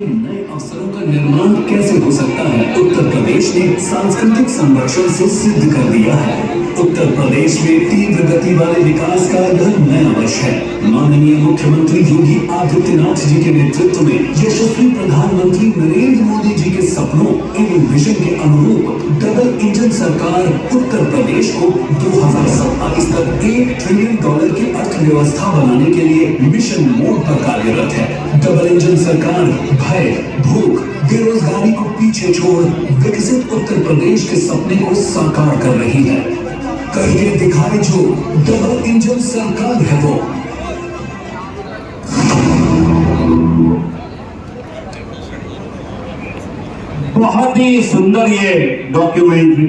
नए अवसरों का निर्माण कैसे हो सकता है? उत्तर प्रदेश ने सांस्कृतिक संरक्षण से सिद्ध कर दिया है। उत्तर प्रदेश में तीव्र गति वाले विकास का यह नया वर्ष है। माननीय मुख्यमंत्री योगी आदित्यनाथ जी के नेतृत्व में यशस्वी प्रधानमंत्री नरेंद्र मोदी जी के सपनों एवं विजन के अनुरूप डबल इंजन सरकार उत्तर प्रदेश को 2027 तक $1 ट्रिलियन की अर्थव्यवस्था बनाने के लिए मिशन मोड पर कार्यरत है। डबल इंजन सरकार भय, भूख, बेरोजगारी को पीछे छोड़ विकसित उत्तर प्रदेश के सपने को साकार कर रही है। करके दिखाए जो डबल इंजन सरकार है वो। बहुत ही सुंदर ये डॉक्यूमेंट्री,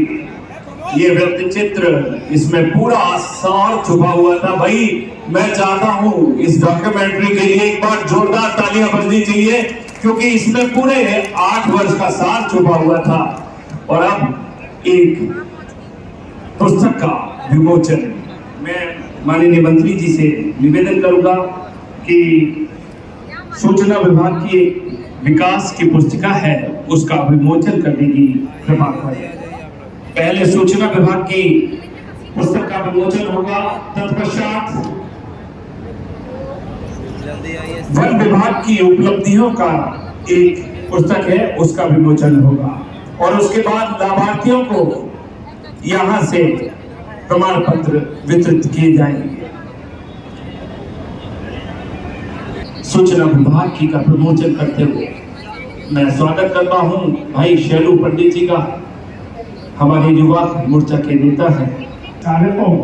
ये व्यक्ति चित्र, इसमें पूरा सार छुपा हुआ था। भाई मैं चाहता हूं इस डॉक्यूमेंट्री के लिए एक बार जोरदार तालियां बजनी चाहिए, क्योंकि इसमें पूरे 8 वर्ष का सार छुपा हुआ था। और अब एक पुस्तक का विमोचन, मैं माननीय मंत्री जी से निवेदन करूंगा कि सूचना विभाग की विकास की पुस्तिका है उसका विमोचन करने की कृपा करें। पहले सूचना विभाग की पुस्तक का विमोचन होगा, तत्पश्चात वन विभाग की उपलब्धियों का एक पुस्तक है उसका विमोचन होगा, और उसके बाद लाभार्थियों को यहां से प्रमाण पत्र वितरित किए जाएंगे। सूचना विभाग की का प्रमोचन करते हुए मैं स्वागत करता हूं भाई शैलू पंडित जी का, हमारे युवा मोर्चा के नेता हैं। कार्यक्रमों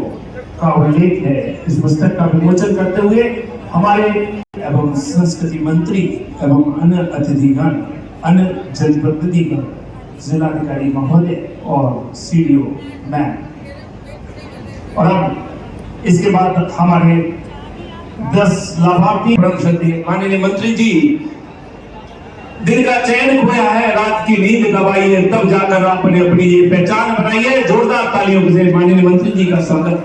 का उल्लेख है इस पुस्तक का विमोचन करते हुए हमारे एवं संस्कृति मंत्री एवं अन्य अतिथिगण, अन्य जनप्रतिनिधिगण, जिलाधिकारी महोदय और सीडीओ मैम। और अब इसके बाद हमारे 10 लाभार्थी। माननीय मंत्री जी, दिन का चैन खोया है, रात की नींद दबाइए, तब जाकर आपने अपनी ये पहचान बनाइए। जोरदार तालियों से माननीय मंत्री जी का स्वागत।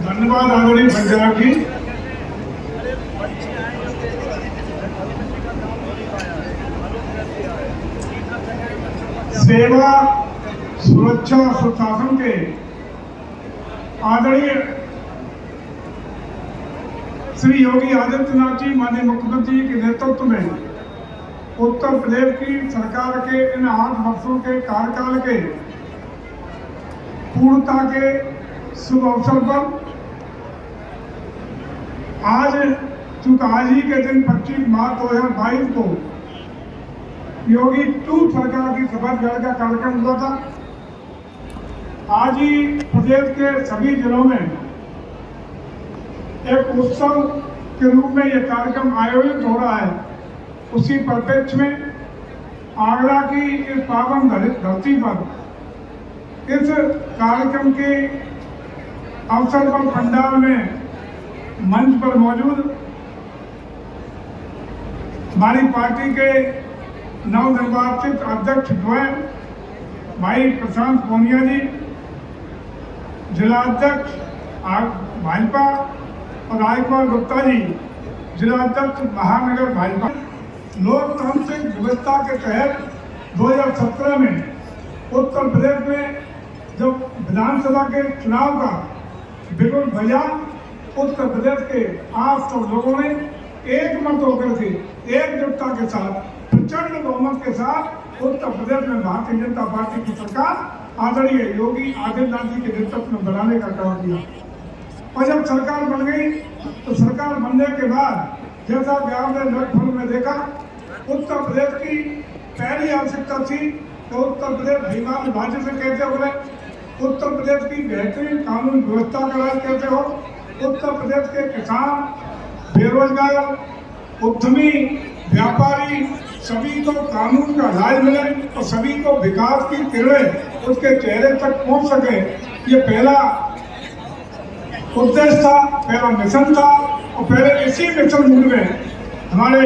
धन्यवाद आदरणीय पंजाब जी। सेवा, सुरक्षा, सुशासन के आदरणीय श्री योगी आदित्यनाथ जी माननीय मुख्यमंत्री जी के नेतृत्व में उत्तर प्रदेश की सरकार के इन 8 वर्षों के कार्यकाल के पूर्णता के शुभ अवसर पर आज, चूंकि आज ही के दिन 25 मार्च 2022 को योगी 2 सरकार की शपथ ग्रहण का कार्यक्रम हुआ था। आज ही प्रदेश के सभी जिलों में एक उत्सव के रूप में यह कार्यक्रम आयोजित हो रहा है। उसी परिप्रेक्ष्य में आगरा की इस पावन धरती पर इस कार्यक्रम के अवसर पर पंडाल में मंच पर मौजूद हमारी पार्टी के नवनिर्वाचित अध्यक्ष द्वय भाई प्रशांत पूनिया जी, जिलाध्यक्ष भाजपा, और राजकुमार गुप्ता जी, जिलाध्यक्ष महानगर भाजपा। लोकतांत्रिक व्यवस्था के तहत 2017 में उत्तर प्रदेश में जब विधानसभा के चुनाव का बिगुल बजा, उत्तर प्रदेश के 800 लोगों ने एक मत होकर के एकजुटता के साथ प्रचंड बहुमत के साथ उत्तर प्रदेश में भारतीय जनता पार्टी की सरकार आदरणीय योगी आदित्यनाथ जी के नेतृत्व में बनाने का काम किया। और जब सरकार बन गई तो सरकार बनने के बाद जैसा कि आपने लगभग में देखा, उत्तर प्रदेश की पहली आवश्यकता थी कि उत्तर प्रदेश बेईमान राज्य से कैसे हो, उत्तर प्रदेश की बेहतरीन कानून व्यवस्था का राज कैसे हो, उत्तर प्रदेश के किसान, बेरोजगार, उद्यमी, व्यापारी सभी को कानून का राज मिले और सभी को विकास की किरणें उसके चेहरे तक पहुंच सके। ये पहला उद्देश्य था, पहला मिशन था। और पहले इसी मिशन मूड में हमारे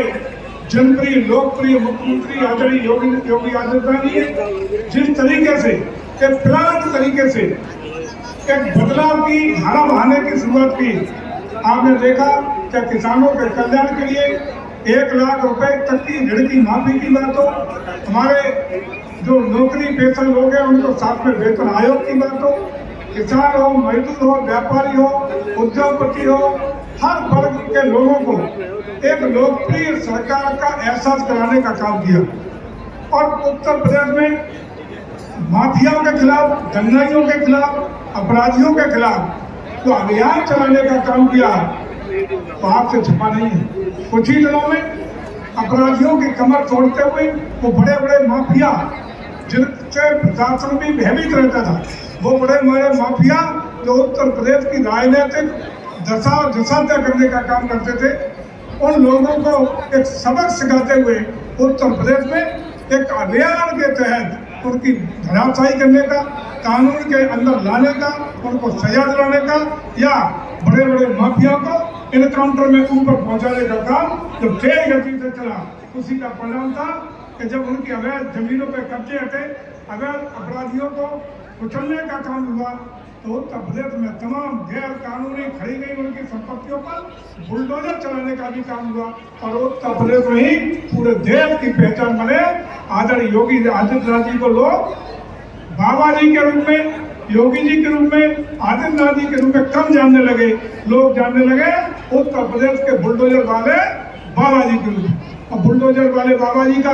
जनप्रिय लोकप्रिय मुख्यमंत्री आदरणीय योगी आदित्यनाथ जी जिस तरीके से, एक प्लान तरीके से एक बदलाव की धारा बहाने की शुरुआत की, आपने देखा कि किसानों के कल्याण के लिए 1 लाख रुपए तक की ऋण की माफी की बात हो, हमारे जो नौकरी पेशा लोग हैं उनको साथ में वेतन आयोग की बात हो, किसान हो, मजदूर हो, व्यापारी हो, उद्योगपति हो, हर वर्ग के लोगों को एक लोकप्रिय सरकार का एहसास कराने का काम किया। और उत्तर प्रदेश में माफियाओं के खिलाफ, दंगाइयों के खिलाफ, अपराधियों के खिलाफ जो अभियान चलाने का काम किया तो आपसे छिपा नहीं है। कुछ ही दिनों में अपराधियों की कमर तोड़ते हुए वो बड़े बड़े माफिया जिनसे प्रशासन भी भयभीत रहता था, वो बड़े बड़े माफिया जो उत्तर प्रदेश की राजनीतिक दशा तय करने का काम करते थे, उन लोगों को एक सबक सिखाते हुए उत्तर प्रदेश में एक अभियान के तहत उनकी धराशायी करने का, कानून के अंदर लाने का, उनको सजा दिलाने का या बड़े बड़े माफिया को इनकाउंटर में ऊपर पहुंचाने का काम जब तेज गति से चला, उसी का परिणाम था कि जब उनकी अवैध जमीनों पर कब्जे हटे, अवैध अपराधियों को कुचलने का काम हुआ, तो उत्तर प्रदेश में तमाम गैर कानूनी खड़ी गई उनकी संपत्तियों पर बुलडोजर चलाने का भी काम हुआ। और उत्तर प्रदेश में ही पूरे देश की पहचान बने आदरणीय योगी आदित्यनाथ जी को लोग बाबा जी के रूप में, योगी जी के रूप में, आदित्यनाथ जी के रूप में कम जानने लगे। लोग जानने लगे उत्तर प्रदेश के बुलडोजर वाले बाबा जी के रूप में। और बुलडोजर वाले बाबा जी का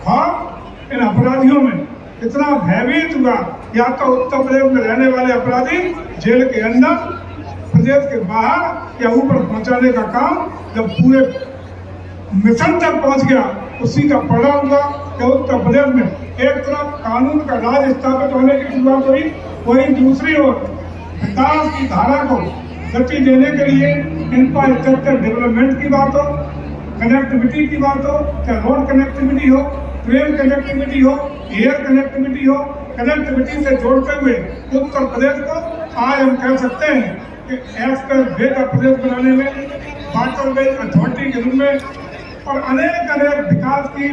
खौफ इन अपराधियों में इतना भयभीत हुआ, या तो उत्तर प्रदेश में रहने वाले अपराधी जेल के अंदर, प्रदेश के बाहर या ऊपर पहुंचाने का काम जब पूरे मिशन तक पहुंच गया, उसी का परिणाम हुआ कि उत्तर प्रदेश में एक तरफ कानून का राज स्थापित होने की शुरुआत हुई, वहीं दूसरी ओर विकास की धारा को गति देने के लिए इंफ्रास्ट्रक्चर डेवलपमेंट की बात हो, कनेक्टिविटी की बात हो, चाहे रोड कनेक्टिविटी हो, ट्रेन कनेक्टिविटी हो, एयर कनेक्टिविटी हो, कनेक्टिविटी से जोड़ते हुए उत्तर प्रदेश को आज हम कह सकते हैं कि एक्सप्रेस वे का प्रदेश बनाने में, वाटरवे अथॉरिटी के रूप में और अनेक विकास की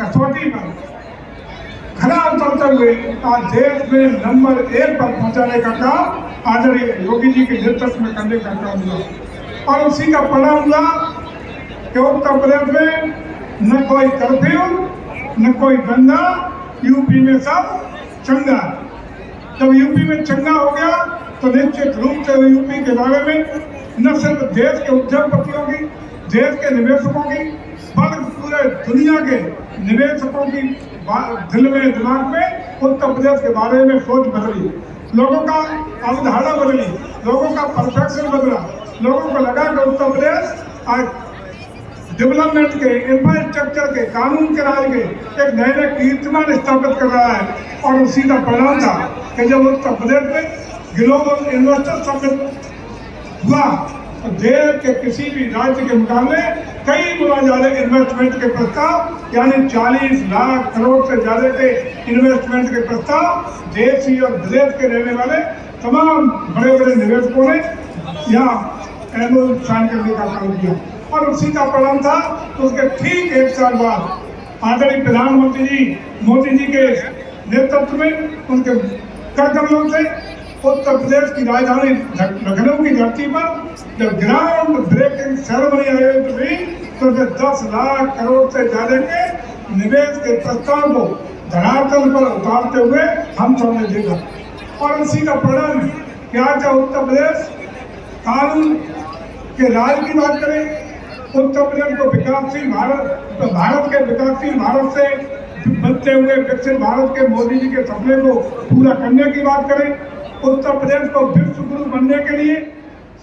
कसौटी पर खरा उतरते हुए आज देश में नंबर 1 पर पहुंचाने का काम आदरणीय योगी जी के नेतृत्व में करने का काम हुआ। और उसी का परिणाम हुआ कि उत्तर प्रदेश में न कोई कर्फ्यू, न कोई दंगा, यूपी में सब चंगा। जब यूपी में चंगा हो गया तो निश्चित रूप से यूपी के बारे में न सिर्फ देश के उद्योगपतियों की, देश के निवेशकों की, बल्कि पूरे दुनिया के निवेशकों की दिल में, दिमाग में उत्तर प्रदेश के बारे में सोच बदली, लोगों का अवधारणा बदली, लोगों का परसेप्शन बदला। लोगों को लगा कि उत्तर प्रदेश आज डेवलपमेंट के, इंफ्रास्ट्रक्चर के, कानून के राज के एक नए नए कीर्तिमान स्थापित कर रहा है। और उसी का परिणाम था कि जब उत्तर प्रदेश में ग्लोबल इन्वेस्टर समिट हुआ तो देश के किसी भी राज्य के मुकाबले कई गुना ज्यादा इन्वेस्टमेंट के प्रस्ताव, यानी 40 लाख करोड़ से ज्यादा के इन्वेस्टमेंट के प्रस्ताव देशी और विदेश के रहने वाले तमाम बड़े बड़े निवेशकों ने यहाँ एमओयू साइन करने का काम किया। और उसी का परिणाम था तो उसके ठीक 1 साल बाद आदरणीय प्रधानमंत्री जी मोदी जी के नेतृत्व में उनके कदमों से उत्तर प्रदेश की राजधानी लखनऊ की धरती पर जब ग्राउंड ब्रेकिंग सेरेमनी आयोजित हुई तो 10 लाख करोड़ से ज्यादा के निवेश के प्रस्ताव को धरातल पर उतारते हुए हम सबने देखा। और उसी का परिणाम क्या चाहे उत्तर प्रदेश कानून के राज की बात करें, उत्तर प्रदेश को विकासशील भारत के विकासशील भारत से बनते हुए विकसित भारत के मोदी जी के सपने को पूरा करने की बात करें, उत्तर प्रदेश को विश्व गुरु बनने के लिए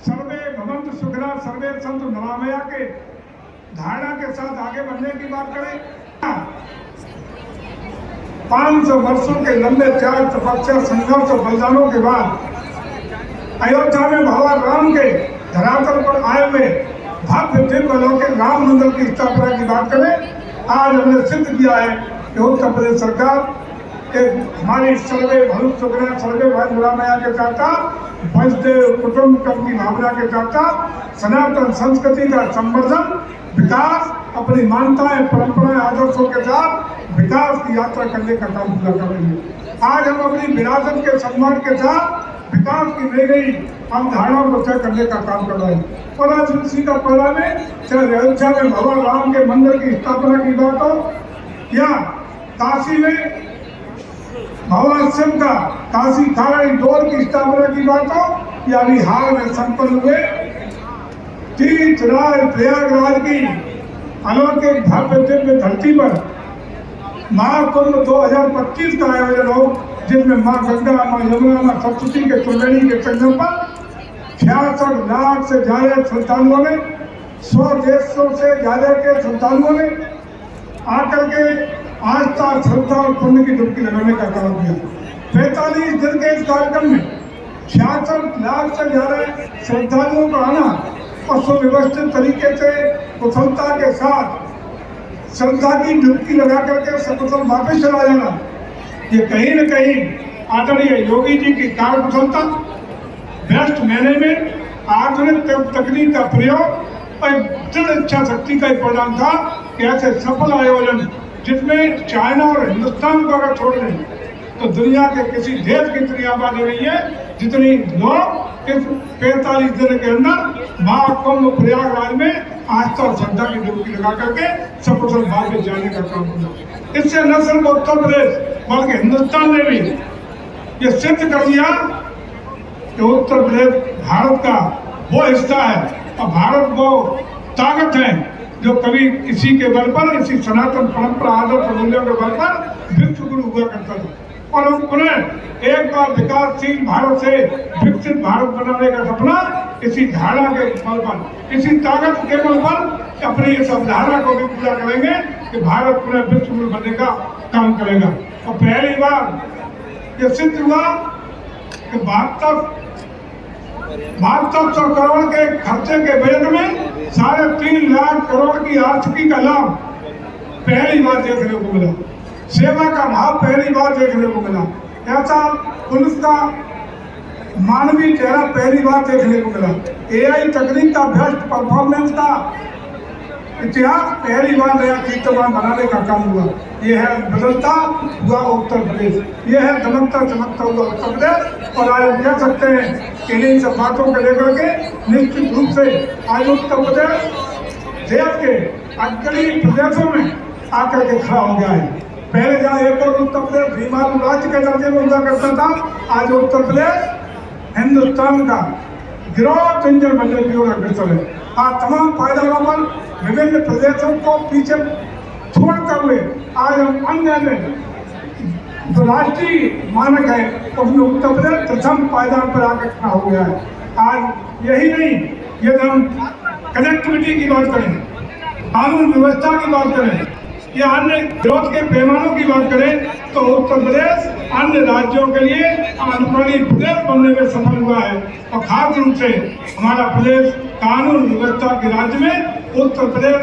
सर्वे भवन्तु सुखिनः सर्वे सन्तु निरामया के धारणा के साथ आगे बढ़ने की बात करें। 500 वर्षों के लंबे त्याग, तपस्या, संघर्ष और बलिदानों के बाद अयोध्या में भगवान राम के धरातल पर आए हुए भव्य दिव्य अलौकिक राम मंदिर की स्थापना की बात करें। आज हमने सिद्ध किया है कि उत्तर प्रदेश सरकार हमारी सर्वे भवन्तु सुखिनः सर्वे भवन्तु निरामया के साथ साथ वसुधैव कुटुम्बकम की भावना के साथ साथ सनातन संस्कृति का संवर्धन, विकास, अपनी मान्यताएं, परंपराएं, आदर्शों के साथ विकास की यात्रा करने का काम पूरा कर रही है। आज हम अपनी विरासत के सम्मान के साथ विकास की नई नई अवधारणाओं को तय करने का काम कर रहा है। और आज इसी का परिणाम है, चाहे अयोध्या में भगवान राम के मंदिर की स्थापना की बात हो या काशी में भगवान शिव का काशी खाड़ी डोर की स्थापना की बात हो या अभी हाल में संपन्न हुए तीर्थराज प्रयागराज की अलौकिक भव्य दिव्य धरती पर महाकुंभ 2025 का आयोजन हो, जिसमें मां गंगा, मां यमुना, मां सरस्वती के त्रिवेणी के संगम पर 66 लाख से ज्यादा श्रद्धालुओं ने, 100 देशों से ज्यादा के श्रद्धालुओं ने आकर के आस्था, श्रद्धा और पुण्य की डुबकी लगाने का काम किया। 45 दिन के इस कार्यक्रम में 66 लाख से ज्यादा श्रद्धालुओं का आना और सुव्यवस्थित तरीके से कुशलता के साथ श्रद्धा की डुबकी लगा करके सकुशल वापस चला जाना, ये कहीं न कहीं आदरणीय योगी जी की कार्यकुशलता, बेस्ट मैनेजमेंट, आधुनिक तकनीक का प्रयोग और दृढ़ इच्छा शक्ति का एक परिणाम था कि ऐसे सफल आयोजन जिसमें चाइना और हिंदुस्तान को अगर छोड़ दें तो दुनिया के किसी देश की इतनी आबादी नहीं है जितनी लोग इस 45 दिन के अंदर महाकुंभ प्रयागराज में आस्था और श्रद्धा की डुबकी लगा करके सकुशल वापस जाने का काम किया। इससे न सिर्फ उत्तर प्रदेश बल्कि हिंदुस्तान ने भी ये सिद्ध कर दिया कि उत्तर प्रदेश भारत का वो हिस्सा है और भारत वो ताकत है जो कभी इसी के बल पर, इसी सनातन परंपरा आदर्श मूल्यों के बल पर विश्व गुरु हुआ करता था। और हम पुनः एक बार विकासशील भारत से विकसित भारत बनाने का सपना इसी धारणा के बल पर, इसी ताकत के बल पर अपनी इस अवधारणा को भी पूरा करेंगे कि भारत पुनः विश्व गुरु बनने का काम करेगा। और पहली बार ये सिद्ध हुआ कि 7200 करोड़ के खर्चे के बजट में 3.5 लाख करोड़ की आर्थिकी का लाभ पहली बार देखने को मिला। सेवा का भाव पहली बार देखने को मिला। ऐसा पुलिस का मानवीय चेहरा पहली बार देखने को मिला। एआई तकनीक का बेस्ट परफॉर्मेंस का इतिहास पहली बार नया कीर्तिमान बनाने का काम हुआ। यह है बदलता हुआ उत्तर प्रदेश, यह है दमकता चमकता हुआ उत्तर प्रदेश। और आज हम कह सकते हैं कि इन सब बातों को लेकर के निश्चित रूप से आज उत्तर प्रदेश देश के अग्रणी प्रदेशों में आकर के खड़ा हो गया है। पहले जहाँ एक और उत्तर प्रदेश हिमालय राज्य के दर्जे में हुआ करता था, आज उत्तर प्रदेश हिंदुस्तान का ग्रोथ इंजन बनने की ओर अग्रसर है। आज तमाम पायदानों पर विभिन्न प्रदेशों को पीछे छोड़ते हुए आज हम अन्य में जो राष्ट्रीय मानक है उसमें उत्तर प्रदेश प्रथम पायदान पर आकर खड़ा हो गया है। आज यही नहीं, यदि हम कनेक्टिविटी की बात करें, कानून व्यवस्था की बात करें या अन्य ग्रोथ के पैमानों की बात करें तो उत्तर प्रदेश अन्य राज्यों के लिए अनुकरणीय प्रदेश बनने में सफल हुआ है। और खास रूप से हमारा प्रदेश कानून व्यवस्था के राज्य में उत्तर प्रदेश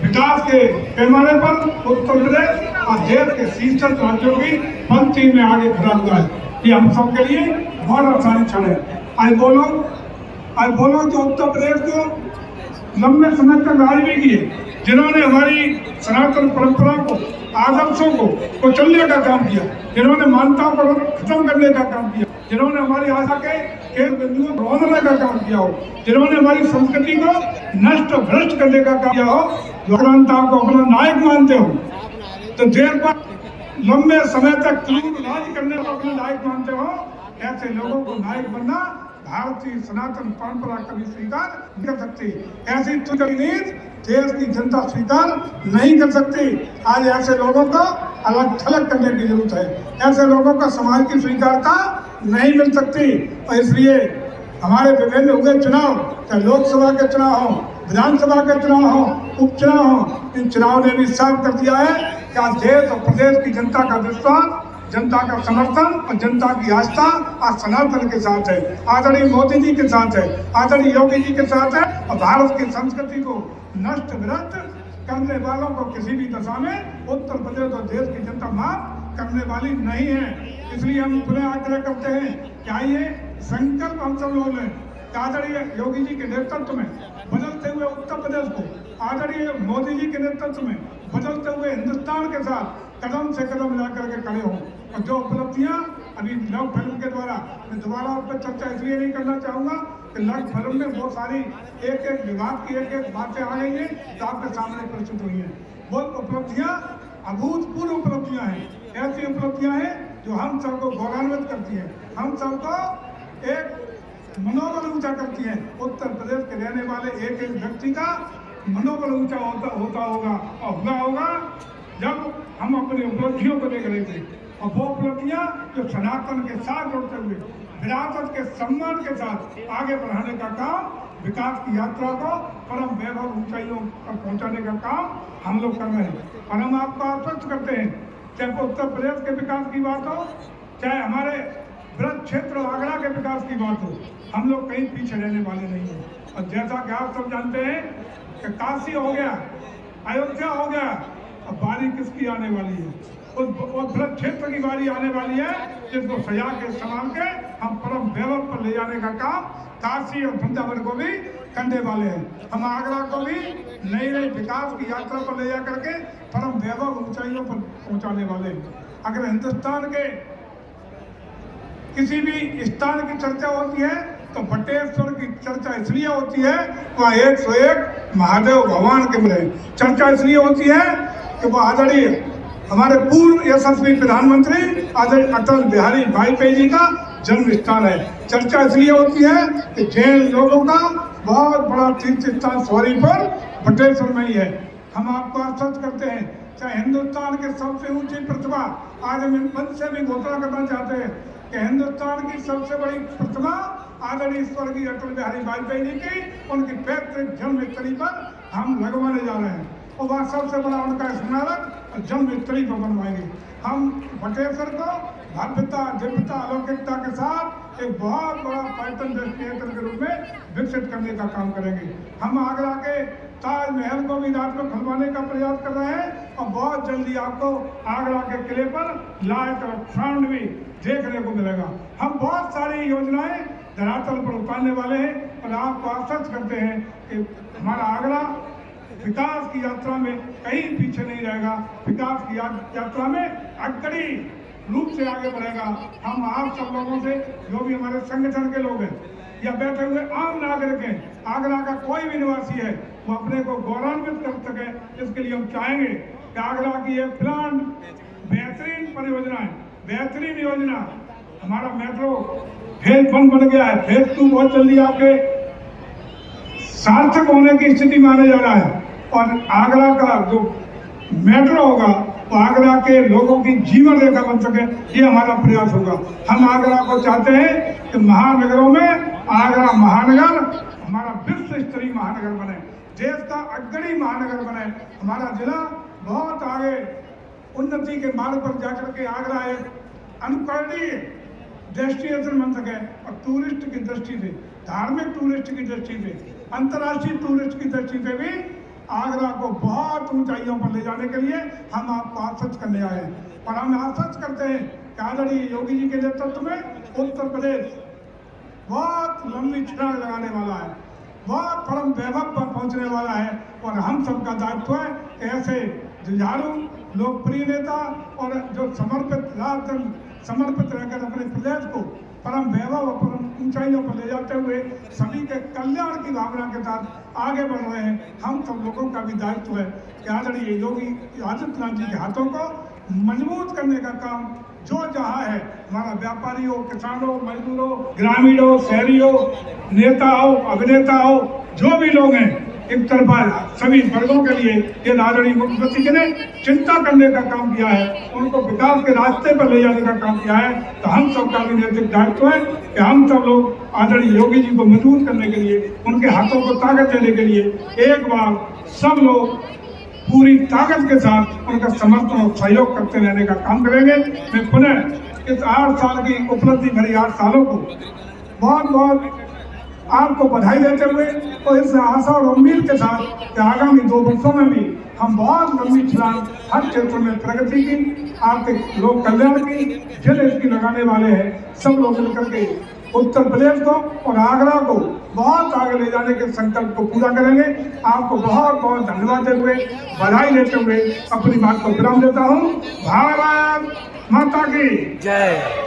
विकास के पैमाने पर उत्तर प्रदेश और देश के शीर्ष राज्यों की पंक्ति में आगे खड़ा हुआ है। ये हम सब के लिए बहुत आसानी क्षण है। आज बोलो जो उत्तर प्रदेश को लंबे समय तक राज भी किए, जिन्होंने हमारी सनातन परंपरा को, आदर्शों को कुचलने का काम किया, जिन्होंने मान्यताओं को खत्म करने का काम किया, जिन्होंने हमारी आशा के बिंदुओं को रोकने का काम किया हो, जिन्होंने हमारी संस्कृति को नष्ट भ्रष्ट करने का काम किया हो, लोकतांत्रिक को अपना नायक मानते हो तो देश पर लंबे समय तक क्रूर राज करने को अपना नायक मानते हो, ऐसे लोगों को नायक बनना भारतीय सनातन परंपरा कभी स्वीकार नहीं कर सकती। ऐसी नीति देश की जनता स्वीकार नहीं कर सकती। आज ऐसे लोगों को अलग थलग करने की जरूरत है। ऐसे लोगों का समाज की स्वीकारता नहीं मिल सकती। और इसलिए हमारे विभिन्न हुए चुनाव, चाहे लोकसभा के चुनाव हो, विधानसभा के चुनाव हो, उपचुनाव हो, इन चुनाव ने भी साफ कर दिया है कि आज देश और प्रदेश की जनता का विश्वास, जनता का समर्थन और जनता की आस्था आज सनातन के साथ है, आदरणीय मोदी जी के साथ है, आदरणीय योगी जी के साथ है। और भारत की संस्कृति को नष्ट विरक्त करने वालों को किसी भी दशा में उत्तर प्रदेश और देश की जनता माफ करने वाली नहीं है। इसलिए हम पुनः आग्रह करते हैं कि आइए संकल्प हम सब लोग लें, आदरणीय योगी जी के नेतृत्व में बदलते हुए उत्तर प्रदेश को, आदरणीय मोदी जी के नेतृत्व में बदलते हुए हिंदुस्तान के साथ कदम से कदम मिला करके खड़े हों। और जो उपलब्धियां अभी लव फिल्म के द्वारा, मैं दोबारा उस पर चर्चा इसलिए नहीं करना चाहूँगा कि लव फिल्म में बहुत सारी एक एक विभाग की एक एक बातें आ गई हैं तो आपके सामने प्रस्तुत हुई हैं। बहुत उपलब्धियाँ, अभूतपूर्व उपलब्धियाँ हैं, ऐसी उपलब्धियाँ हैं जो हम सबको गौरवान्वित करती हैं, हम सबको एक मनोबल ऊंचा करती हैं। उत्तर प्रदेश के रहने वाले एक एक व्यक्ति का मनोबल ऊंचा होता होगा और होगा जब हम अपनी उपलब्धियों को देख रहे थे, और वो उपलब्धियां जो सनातन के साथ जुड़ते हुए विरासत के सम्मान के साथ आगे बढ़ाने का काम, विकास की यात्रा को परम वैभव ऊंचाइयों पर पहुंचाने का काम हम लोग कर रहे हैं। और हम आपको आश्वस्त करते हैं, चाहे उत्तर प्रदेश के विकास की बात हो, चाहे हमारे ब्रज क्षेत्र आगरा के विकास की बात हो, हम लोग कहीं पीछे रहने वाले नहीं हैं। और जैसा कि आप सब जानते हैं कि काशी हो गया, अयोध्या हो गया, अब बारी किसकी आने वाली है? उस ब्रज क्षेत्र की बारी आने वाली है जिसको सजा के संभाल के हम परम वैभव पर ले जाने का काम काशी और वृंदावन को भी करने वाले हैं। हम आगरा को भी नई नई विकास की यात्रा पर ले जा करके परम वैभव ऊंचाइयों पर पहुंचाने वाले हैं। अगर हिंदुस्तान के किसी भी स्थान की चर्चा होती है तो बटेश्वर की चर्चा इसलिए होती है वहाँ 101 महादेव भगवान के मिले। चर्चा इसलिए होती है कि वो आदरणीय हमारे पूर्व यशस्वी प्रधानमंत्री आदरणीय अटल बिहारी वाजपेयी जी का जन्म स्थान है। चर्चा इसलिए होती है कि जैन लोगों का बहुत बड़ा तीर्थ स्थान सौरी पर बटेश्वर में ही है। हम आपको आश्वस्त करते हैं, चाहे हिंदुस्तान के सबसे ऊंची प्रतिभा, आज हम मंच से भी घोषणा करना चाहते हैं कि हिंदुस्तान की सबसे बड़ी प्रतिभा आदरणीय स्वर्गीय अटल बिहारी वाजपेयी जी की उनकी पैतृक जन्मस्थली पर हम लगवाने जा रहे हैं और वहाँ सबसे बड़ा उनका स्मारक जन्मस्थली पर बनवाएंगे। हम बटेश्वर को भव्यता, दिव्यता, अलौकिकता के साथ एक बहुत बड़ा पर्यटन डेस्टिनेशन के रूप में विकसित करने का काम करेंगे। हम आगरा के ताजमहल को भी रात में खुलवाने का प्रयास कर रहे हैं और बहुत जल्दी आपको आगरा के किले पर लाइट और साउंड भी देखने को मिलेगा। हम बहुत सारी योजनाएं धरातल पर उतारने वाले हैं और आपको आश्वस्त करते हैं कि हमारा आगरा विकास की यात्रा में कहीं पीछे नहीं रहेगा, विकास की यात्रा में अग्रणी रूप से आगे बढ़ेगा। हम आप सब लोगों से, जो भी हमारे संगठन के लोग हैं या बैठे हुए आम नागरिक हैं, आगरा का कोई भी निवासी है, वो अपने को गौरवान्वित कर सके, इसके लिए हम चाहेंगे कि आगरा की ये प्लान बेहतरीन परियोजना है, बेहतरीन योजना। हमारा मेट्रो फेज 1 बन गया है, फेज 2 बहुत जल्दी आपके सार्थक होने की स्थिति में आने जा रहा है और आगरा का जो मेट्रो होगा वो आगरा के लोगों की जीवन रेखा बन सके, ये हमारा प्रयास होगा। हम आगरा को चाहते हैं कि महानगरों में आगरा महानगर हमारा विश्व स्तरीय महानगर बने, देश का अग्रणी महानगर बने। हमारा जिला बहुत आगे उन्नति के मार्ग पर जाकर के आगरा एक अनुकरणीय डेस्टिनेशन बन सके और टूरिस्ट की दृष्टि से, धार्मिक टूरिस्ट की दृष्टि से, अंतर्राष्ट्रीय टूरिस्ट की दृष्टि से भी आगरा को बहुत ऊंचाइयों पर ले जाने के लिए हम आपको आश्वस्त करने आए हैं। और हम आश्वस्त करते हैं कि आदरणीय योगी जी के नेतृत्व में उत्तर प्रदेश बहुत लंबी छलांग लगाने वाला है, बहुत परम वैभव पर पहुंचने वाला है। और हम सबका दायित्व है कि ऐसे जुझारू लोकप्रिय नेता और जो समर्पित रहकर अपने प्रदेश को परम वैभव और परम ऊंचाइयों पर ले जाते हुए सभी के कल्याण की भावना के साथ आगे बढ़ रहे हैं। हम सब लोगों का भी दायित्व है कि आदरणीय योगी आदित्यनाथ जी के हाथों को मजबूत करने का काम जो जहाँ है, हमारा व्यापारी हो, किसान हो, मजदूर हो, ग्रामीण हो, शहरी हो, नेता हो, अभिनेता हो, जो भी लोग हैं, एक तरफा सभी वर्गों के लिए ये आदरणीय मुख्यमंत्री जी ने चिंता करने का काम किया है, उनको विकास के रास्ते पर ले जाने का काम किया है। तो हम सबका भी नैतिक दायित्व है कि हम सब लोग आदरणीय योगी जी को मजबूत करने के लिए, उनके हाथों को ताकत देने के लिए एक बार सब लोग पूरी ताकत के साथ उनका समर्थन और सहयोग करते रहने का काम करेंगे। मैं पुनः इस 8 साल की उपलब्धि भरी 8 सालों को बहुत बहुत आपको बधाई देते हुए और इस आशा और उम्मीद के साथ कि आगामी 2 वर्षों में भी हम बहुत लंबी छलांग हर क्षेत्र में प्रगति की, आपके लोक कल्याण की, जिन इसकी लगाने वाले हैं, सब लोग मिलकर के उत्तर प्रदेश को और आगरा को बहुत आगे ले जाने के संकल्प को पूरा करेंगे। आपको बहुत बहुत धन्यवाद देते हुए, बधाई देते हुए अपनी बात को विराम देता हूँ। भारत माता की जय।